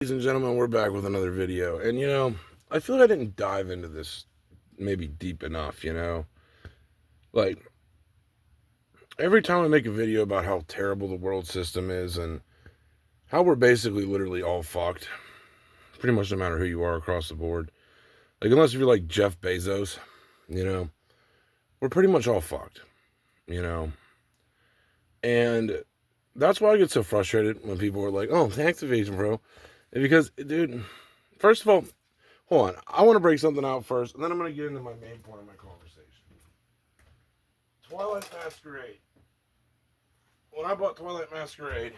Ladies and gentlemen, we're back with another video. And, I feel like I didn't dive into this maybe deep enough, Like, every time I make a video about how terrible the world system is and how we're basically literally all fucked, pretty much no matter who you are across the board. Like, unless you're like Jeff Bezos, we're pretty much all fucked, you know? And that's why I get so frustrated when people are like, oh, tax evasion, bro. Because, dude, first of all, hold on. I want to break something out first, and then I'm going to get into my main point of my conversation. Twilight Masquerade. When I bought Twilight Masquerade,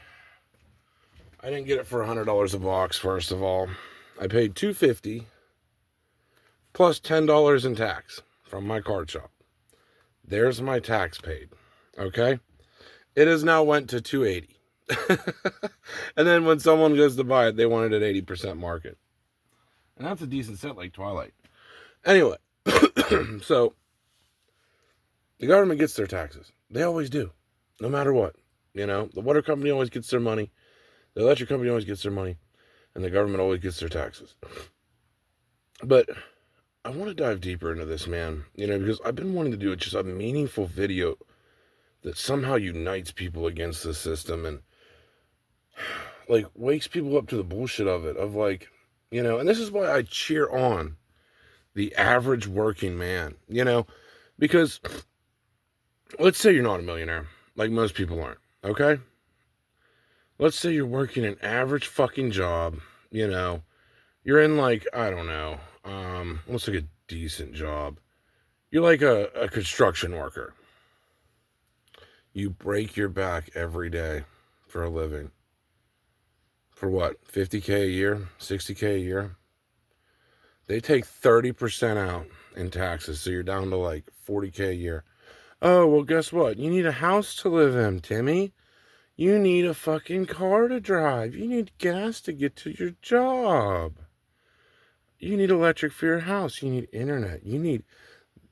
I didn't get it for $100 a box, first of all. I paid $250 plus $10 in tax from my card shop. There's my tax paid, okay? It has now went to $280. And then when someone goes to buy it, they want it at 80% market. And that's a decent set like Twilight. Anyway, so the government gets their taxes. They always do, no matter what. The water company always gets their money. The electric company always gets their money. And the government always gets their taxes. But I want to dive deeper into this, man. Because I've been wanting to do just a meaningful video that somehow unites people against the system and like wakes people up to the bullshit of it, of like, and this is why I cheer on the average working man, because let's say you're not a millionaire, like most people aren't, okay? Let's say you're working an average fucking job, you're in like, I don't know, what's like a decent job? You're like a construction worker. You break your back every day for a living. For what, 50K a year, 60K a year? They take 30% out in taxes, so you're down to like 40K a year. Oh, well, guess what? You need a house to live in, Timmy. You need a fucking car to drive. You need gas to get to your job. You need electric for your house. You need internet. You need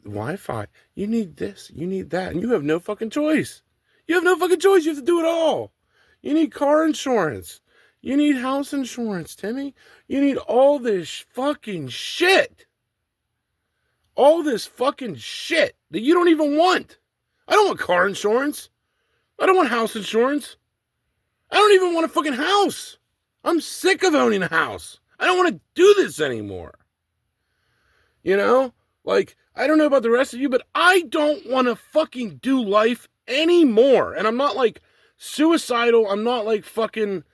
Wi-Fi. You need this. You need that. And you have no fucking choice. You have no fucking choice. You have to do it all. You need car insurance. You need house insurance, Timmy. You need all this fucking shit. All this fucking shit that you don't even want. I don't want car insurance. I don't want house insurance. I don't even want a fucking house. I'm sick of owning a house. I don't want to do this anymore. Like, I don't know about the rest of you, but I don't want to fucking do life anymore. And I'm not like suicidal. I'm not like fucking,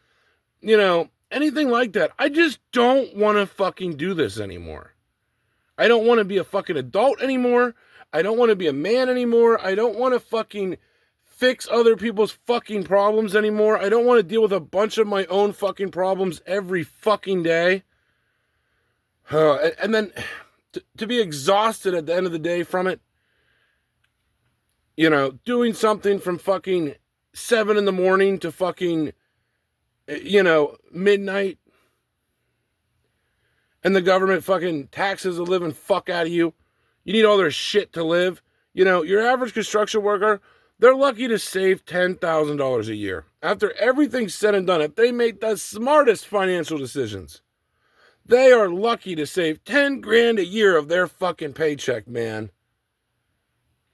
anything like that. I just don't want to fucking do this anymore. I don't want to be a fucking adult anymore. I don't want to be a man anymore. I don't want to fucking fix other people's fucking problems anymore. I don't want to deal with a bunch of my own fucking problems every fucking day. And then to be exhausted at the end of the day from it. Doing something from fucking 7 a.m. to fucking, midnight. And the government fucking taxes the living fuck out of you. You need all their shit to live. Your average construction worker, they're lucky to save $10,000 a year. After everything's said and done, if they make the smartest financial decisions, they are lucky to save 10 grand a year of their fucking paycheck, man.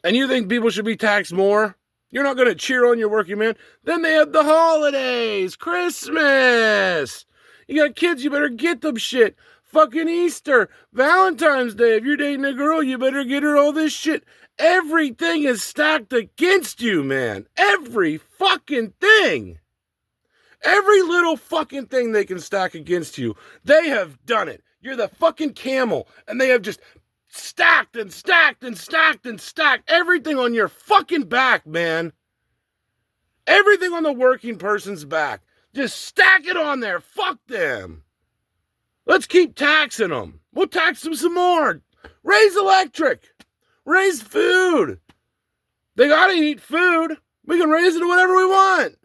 And you think people should be taxed more? You're not going to cheer on your working man? Then they have the holidays, Christmas. You got kids, you better get them shit. Fucking Easter, Valentine's Day. If you're dating a girl, you better get her all this shit. Everything is stacked against you, man. Every fucking thing. Every little fucking thing they can stack against you, they have done it. You're the fucking camel, and they have just stacked and stacked and stacked and stacked everything on your fucking back, man. Everything on the working person's back. Just stack it on there. Fuck them. Let's keep taxing them. We'll tax them some more. Raise electric. Raise food. They gotta eat food. We can raise it to whatever we want.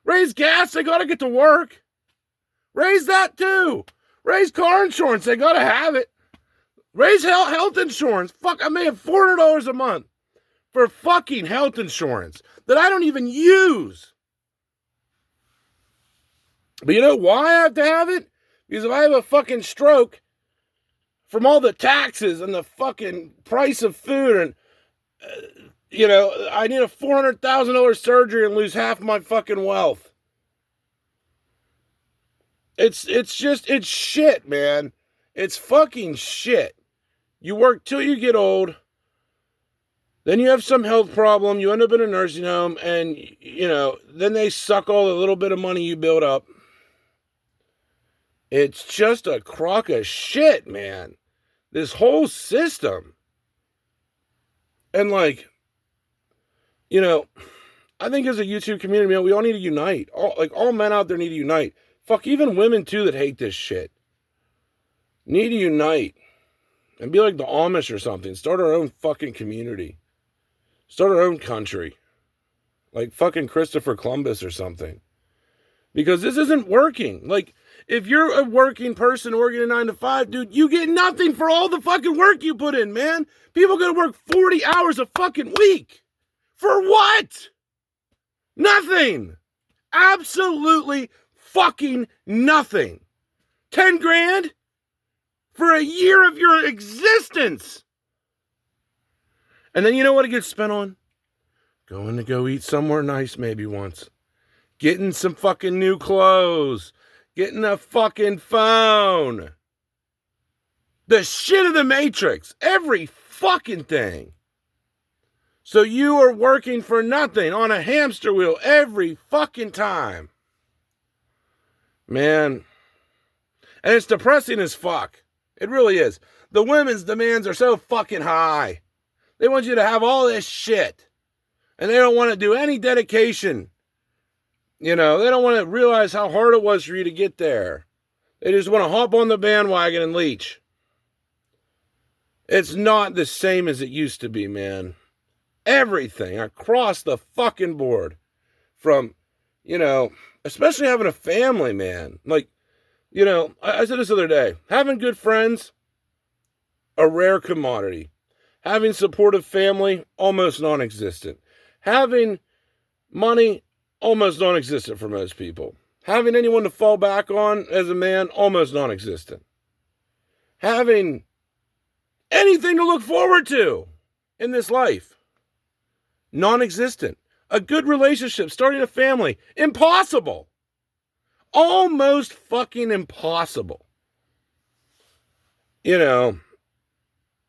Raise gas. They gotta get to work. Raise that too. Raise car insurance. They gotta have it. Raise health insurance. Fuck, I may have $400 a month for fucking health insurance that I don't even use. But you know why I have to have it? Because if I have a fucking stroke from all the taxes and the fucking price of food and, I need a $400,000 surgery and lose half my fucking wealth. It's shit, man. It's fucking shit. You work till you get old. Then you have some health problem. You end up in a nursing home and, then they suck all the little bit of money you build up. It's just a crock of shit, man. This whole system. And I think as a YouTube community, man, we all need to unite. All men out there need to unite. Fuck, even women too that hate this shit. Need to unite. And be like the Amish or something. Start our own fucking community. Start our own country. Like fucking Christopher Columbus or something. Because this isn't working. If you're a working person working a 9 to 5, dude, you get nothing for all the fucking work you put in, man. People gotta work 40 hours a fucking week. For what? Nothing. Absolutely fucking nothing. 10 grand for a year of your existence. And then you know what it gets spent on? Going to go eat somewhere nice maybe once. Getting some fucking new clothes. Getting a fucking phone. The shit of the Matrix. Every fucking thing. So you are working for nothing on a hamster wheel every fucking time. Man. And it's depressing as fuck. It really is. The women's demands are so fucking high. They want you to have all this shit. And they don't want to do any dedication. They don't want to realize how hard it was for you to get there. They just want to hop on the bandwagon and leech. It's not the same as it used to be, man. Everything across the fucking board. From, especially having a family, man. I said this the other day. Having good friends, a rare commodity. Having supportive family, almost non-existent. Having money, almost non-existent for most people. Having anyone to fall back on as a man, almost non-existent. Having anything to look forward to in this life, non-existent. A good relationship, starting a family, impossible. Almost fucking impossible.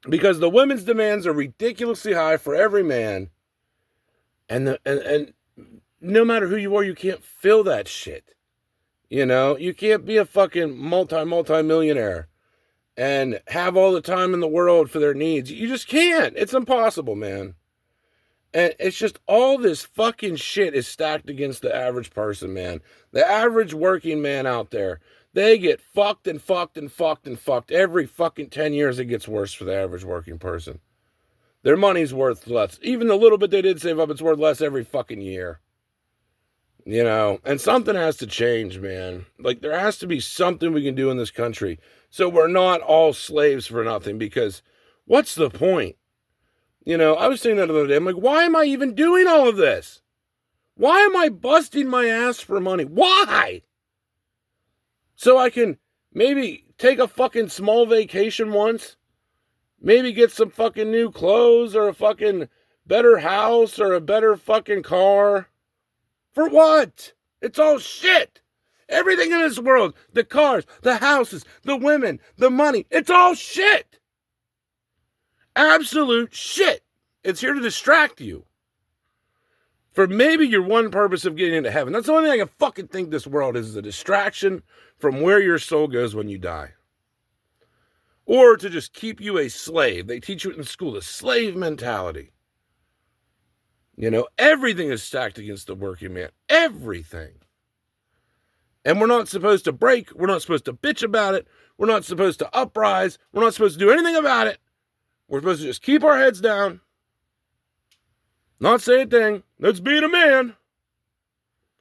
Because the women's demands are ridiculously high for every man. And no matter who you are, you can't fill that shit. You can't be a fucking multi-millionaire and have all the time in the world for their needs. You just can't. It's impossible, man. And it's just all this fucking shit is stacked against the average person, man. The average working man out there. They get fucked and fucked and fucked and fucked. Every fucking 10 years it gets worse for the average working person. Their money's worth less. Even the little bit they did save up, it's worth less every fucking year. And something has to change, man. There has to be something we can do in this country so we're not all slaves for nothing, because what's the point? I was saying that the other day. I'm like, why am I even doing all of this? Why am I busting my ass for money? Why? So I can maybe take a fucking small vacation once. Maybe get some fucking new clothes or a fucking better house or a better fucking car. For what? It's all shit. Everything in this world, the cars, the houses, the women, the money, it's all shit. Absolute shit. It's here to distract you. For maybe your one purpose of getting into heaven. That's the only thing I can fucking think this world is a distraction from where your soul goes when you die. Or to just keep you a slave. They teach you in school, the slave mentality. Everything is stacked against the working man. Everything. And we're not supposed to break. We're not supposed to bitch about it. We're not supposed to uprise. We're not supposed to do anything about it. We're supposed to just keep our heads down. Not say a thing. That's being a man.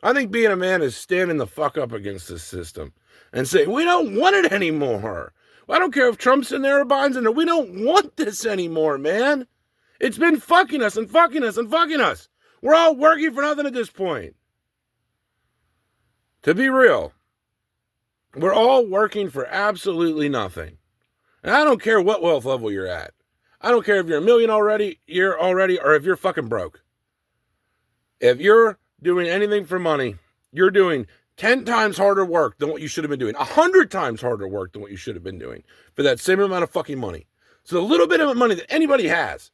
I think being a man is standing the fuck up against this system and saying, we don't want it anymore. I don't care if Trump's in there or Biden's in there. We don't want this anymore, man. It's been fucking us and fucking us and fucking us. We're all working for nothing at this point. To be real, We're all working for absolutely nothing. And I don't care what wealth level you're at. I don't care if you're a million already, or if you're fucking broke. If you're doing anything for money, you're doing 10 times harder work than what you should have been doing. 100 times harder work than what you should have been doing for that same amount of fucking money. So the little bit of money that anybody has,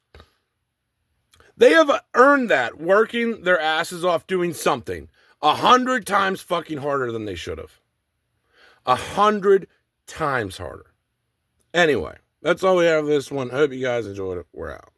they have earned that working their asses off doing something 100 times fucking harder than they should have. 100 times harder. Anyway, that's all we have this one. I hope you guys enjoyed it. We're out.